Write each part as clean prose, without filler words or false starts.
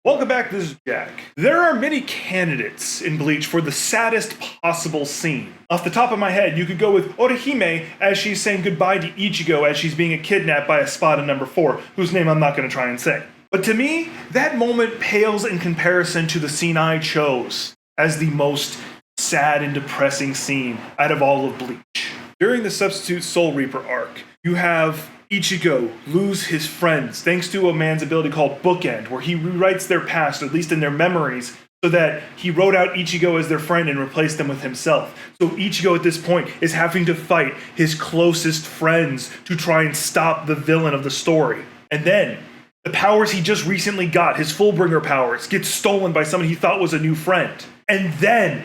Welcome back, this is Jack. There are many candidates in Bleach for the saddest possible scene. Off the top of my head, you could go with Orihime as she's saying goodbye to Ichigo as she's being kidnapped by a Espada number 4, whose name I'm not going to try and say. But to me, that moment pales in comparison to the scene I chose as the most sad and depressing scene out of all of Bleach. During the Substitute Soul Reaper arc, you have Ichigo lose his friends thanks to a man's ability called Bookend, where he rewrites their past, or at least in their memories, so that he wrote out Ichigo as their friend and replaced them with himself. So Ichigo at this point is having to fight his closest friends to try and stop the villain of the story. And then the powers he just recently got, his Fullbringer powers, get stolen by someone he thought was a new friend. And then,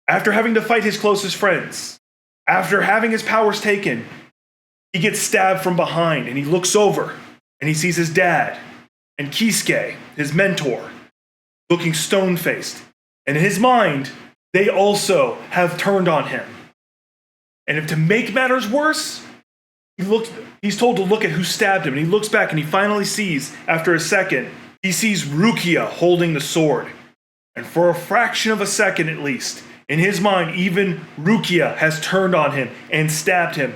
after having to fight his closest friends, after having his powers taken, he gets stabbed from behind, and he looks over, and he sees his dad, and Kisuke, his mentor, looking stone-faced. And in his mind, they also have turned on him. And if to make matters worse, he's told to look at who stabbed him, and he looks back, and he finally sees, after a second, he sees Rukia holding the sword. And for a fraction of a second at least, in his mind, even Rukia has turned on him and stabbed him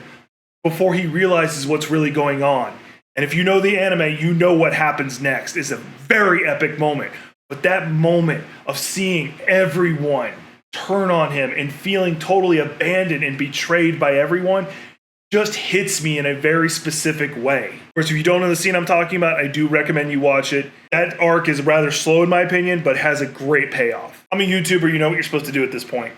before he realizes what's really going on. And if you know the anime, you know what happens next. It's a very epic moment. But that moment of seeing everyone turn on him and feeling totally abandoned and betrayed by everyone just hits me in a very specific way. Of course, if you don't know the scene I'm talking about, I do recommend you watch it. That arc is rather slow in my opinion, but has a great payoff. I'm a YouTuber, you know what you're supposed to do at this point.